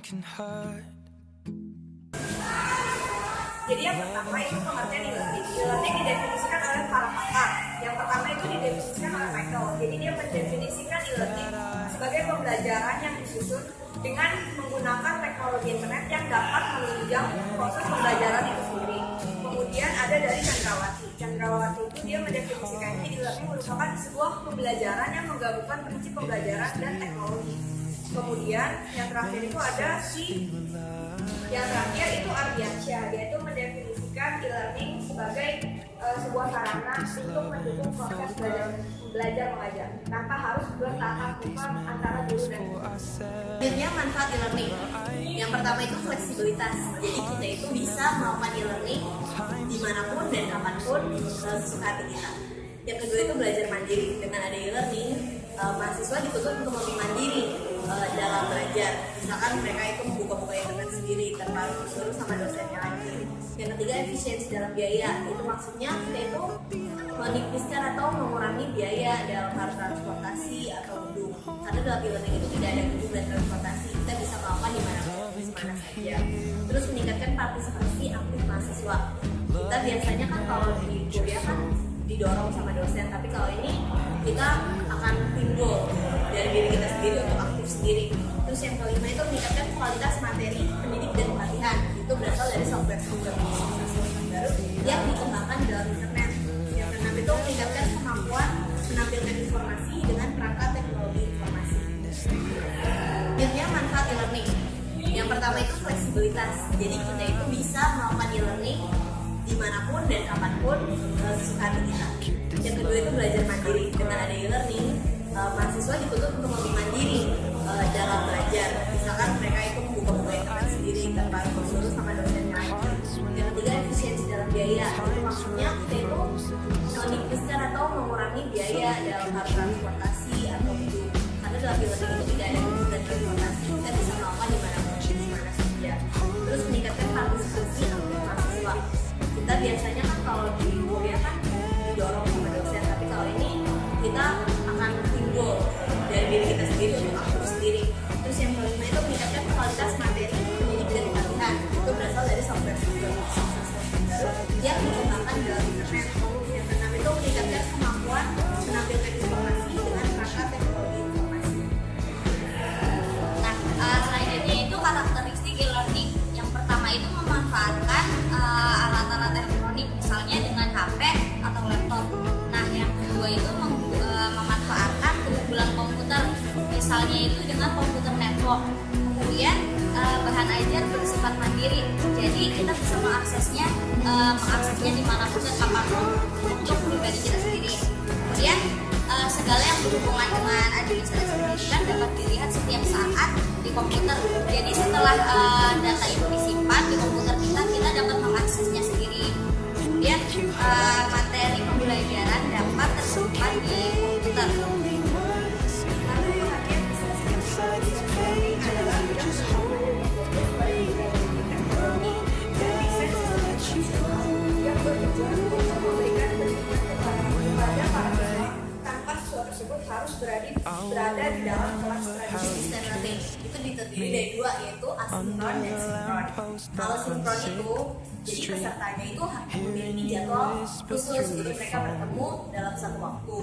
Jadi yang pertama itu pengertian e-learning. E-learning didefinisikan oleh para pakar. Yang pertama itu didefinisikan oleh Michael. Jadi dia mendefinisikan e-learning sebagai pembelajaran yang disusun dengan menggunakan teknologi internet yang dapat menunjang proses pembelajaran itu sendiri. Kemudian ada dari Chandrawati. Chandrawati itu dia mendefinisikan e-learning merupakan sebuah pembelajaran yang menggabungkan prinsip pembelajaran dan teknologi. Kemudian yang terakhir itu ada yang terakhir itu Ardiansyah. Dia itu mendefinisikan e-learning sebagai sebuah sarana untuk mendukung proses belajar mengajar tanpa harus bertatap muka antara guru dan murid. Sebenarnya manfaat e-learning yang pertama itu fleksibilitas. Jadi kita itu bisa melakukan e-learning dimanapun dan kapanpun sesuka hati kita. Yang kedua itu belajar mandiri. Dengan ada e-learning, mahasiswa dituntut untuk lebih mandiri dalam belajar. Misalkan mereka itu membuka-buka internet sendiri tanpa harus disuruh sama dosennya lagi. Yang ketiga efisiensi dalam biaya. Itu maksudnya kita itu menipiskan atau mengurangi biaya dalam hal transportasi atau gedung. Karena dalam e-learning itu tidak ada gedung dan transportasi. Kita bisa melakukan di mana saja. Terus meningkatkan partisipasi aktif mahasiswa. Kita biasanya kan kalau di kuliah kan didorong sama dosen, tapi kalau ini kita akan timbul dari diri kita sendiri untuk aktif sendiri. Terus yang kelima itu meningkatkan kualitas materi pendidik dan pelatihan. Itu berasal dari software baru yang dikembangkan dalam internet. Yang keenam itu meningkatkan kemampuan menampilkan informasi dengan perangkat teknologi informasi. Akhirnya manfaat e-learning. Yang pertama itu fleksibilitas. Jadi kita itu bisa melakukan e-learning dimanapun dan kapanpun sesuka hati kita. Yang kedua itu belajar mandiri. Dengan ada e-learning, mahasiswa dituntut untuk lebih mandiri dalam belajar. Misalkan mereka itu membuka-buka internet sendiri tanpa harus disuruh sama dosennya lagi. Yang ketiga efisiensi dalam biaya. Itu maksudnya kita itu menipiskan atau mengurangi biaya dalam hal transportasi atau gedung. Karena dalam e-learning itu tidak ada gedung dan transportasi. Kita bisa melakukan di mana saja. Terus meningkatkan partisipasi aktif mahasiswa. Kita biasanya kan kalau di kuliah kan didorong sama dosen, tapi kalau ini kita akan timbul dari diri kita sendiri untuk aktif sendiri. Terus yang kelima itu meningkatkan kualitas materi pendidik dan pelatihan. Itu berasal dari software baru yang dikembangkan dalam internet. Yang keenam itu meningkatkan kemampuan menampilkan informasi dengan perangkat teknologi informasi. Nah, selanjutnya itu karakteristik e-learning. Yang pertama itu memanfaatkan alat-alat elektronik, misalnya dengan HP atau laptop. Nah, yang kedua itu memanfaatkan keunggulan komputer, misalnya itu dengan komputer network. Kemudian bahan ajar bersifat mandiri, jadi kita bisa mengaksesnya dimanapun dan kapanpun untuk pribadi kita sendiri. Kemudian segala yang berhubungan dengan administrasi pendidikan dapat dilihat setiap saat di komputer. Jadi setelah data itu disimpan di komputer kita dapat mengaksesnya sendiri. Kemudian materi pembelajaran dapat tersimpan di komputer. Tanpa siswa tersebut harus berada di dalam kelas tradisi Dan learning itu terdiri dari dua, yaitu asinkron dan sinkron. Kalau sinkron itu jadi pesertanya itu memiliki jadwal khusus, jadi mereka bertemu dalam satu waktu.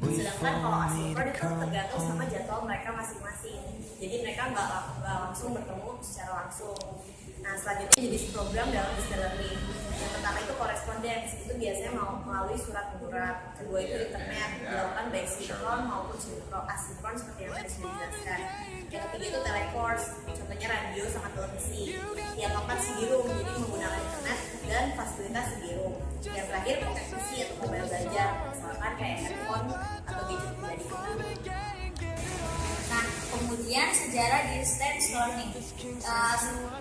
Sedangkan kalau asinkron itu tergantung sama jadwal mereka masing-masing, jadi mereka nggak langsung bertemu secara langsung. Nah, selanjutnya jenis program dalam distance learning. Yang pertama itu correspondence, itu biasanya melalui surat menyurat. Kedua itu internet, dilakukan baik sinkron maupun asinkron seperti yang tadi sudah dijelaskan. Yang ketiga itu telecourse, contohnya radio sama televisi. Yang keempat Sigirum, jadi menggunakan internet dan fasilitas Sigirum. Yang terakhir pocket PC atau mobile belajar, misalkan kayak handphone atau gadget pribadi kita. Nah, kemudian sejarah distance learning.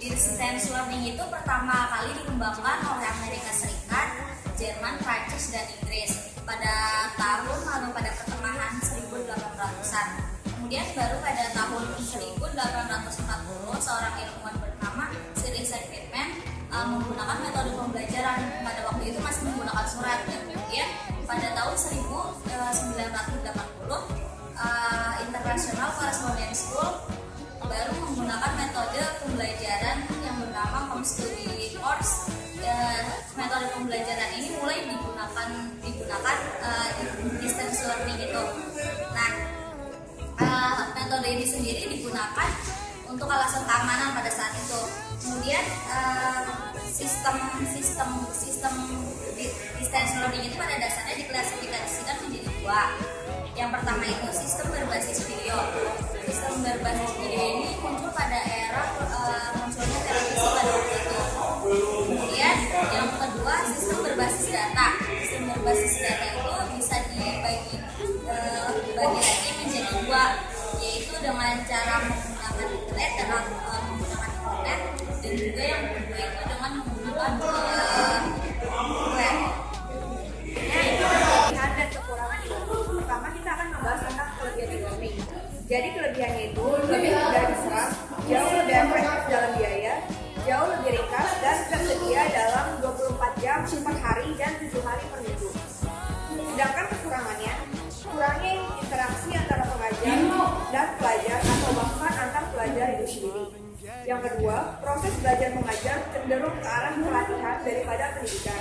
Distance learning itu pertama kali dikembangkan oleh Amerika Serikat, Jerman, Prancis, dan Inggris pada pertengahan 1800-an. Kemudian baru pada tahun 1840 seorang ilmuwan bernama Sir Isaac Newton menggunakan metode pembelajaran. Pada waktu itu masih menggunakan surat. Dan kemudian pada tahun 1980 International Correspondence School baru menggunakan metode pembelajaran yang bernama home study course. Metode pembelajaran ini mulai digunakan distance learning itu. Nah, metode ini sendiri digunakan untuk alasan keamanan pada saat itu. Kemudian sistem distance learning itu pada dasarnya diklasifikasikan menjadi dua. Yang pertama itu sistem berbasis video. Sistem berbasis video ini muncul pada era munculnya televisi pada waktu itu. Kemudian yang kedua sistem berbasis data. Sistem berbasis data itu bisa dibagi lagi menjadi dua, yaitu dengan cara menggunakan internet dan menggunakan internet, dan juga yang kedua itu dengan menggunakan web. Nah, itu kelebihan dan kekurangan e-learning. Pertama kita akan membahas tentang kelebihan e-learning. Jadi kelebihannya itu lebih mudah diserap, jauh lebih efektif dalam biaya, jauh lebih ringkas dan tersedia dalam 24 jam per hari dan 7 hari per minggu. Sedangkan kekurangannya, kurangnya interaksi antara pengajar dan pelajar atau bahkan antar pelajar itu sendiri. Yang kedua, proses belajar mengajar cenderung ke arah pelatihan daripada pendidikan.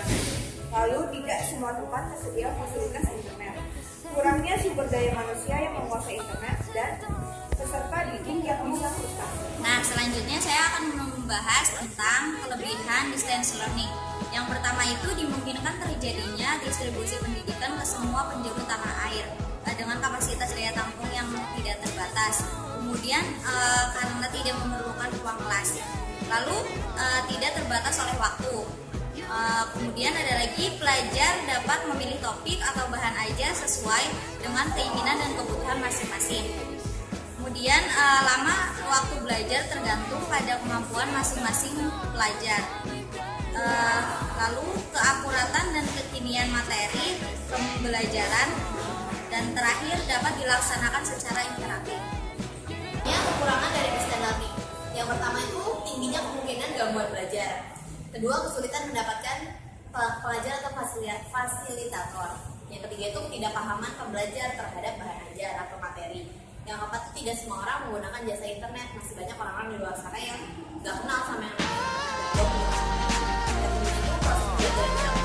Lalu tidak semua tempat tersedia fasilitas internet. Kurangnya sumber daya manusia yang menguasai internet dan peserta didik yang bisa frustasi. Nah, selanjutnya saya akan membahas tentang kelebihan distance learning. Yang pertama itu dimungkinkan terjadinya distribusi pendidikan ke semua penjuru tanah air dengan kapasitas daya tampung yang tidak terbatas. Kemudian karena tidak memerlukan ruang kelas. Lalu tidak terbatas oleh waktu. Kemudian ada lagi pelajar dapat memilih topik atau bahan ajar sesuai dengan keinginan dan kebutuhan masing-masing. Kemudian lama waktu belajar tergantung pada kemampuan masing-masing pelajar. Lalu keakuratan dan kekinian materi pembelajaran, dan terakhir dapat dilaksanakan secara interaktif. Ya, kekurangan dari distance learning. Yang pertama itu tingginya kemungkinan gangguan belajar. Kedua, kesulitan mendapatkan pelajar atau fasilitator. Yang ketiga itu ketidakpahaman pembelajar terhadap bahan ajar atau materi. Yang keempat itu tidak semua orang menggunakan jasa internet. Masih banyak orang-orang di luar sana yang nggak kenal sama yang namanya internet. Yang kelima itu proses belajar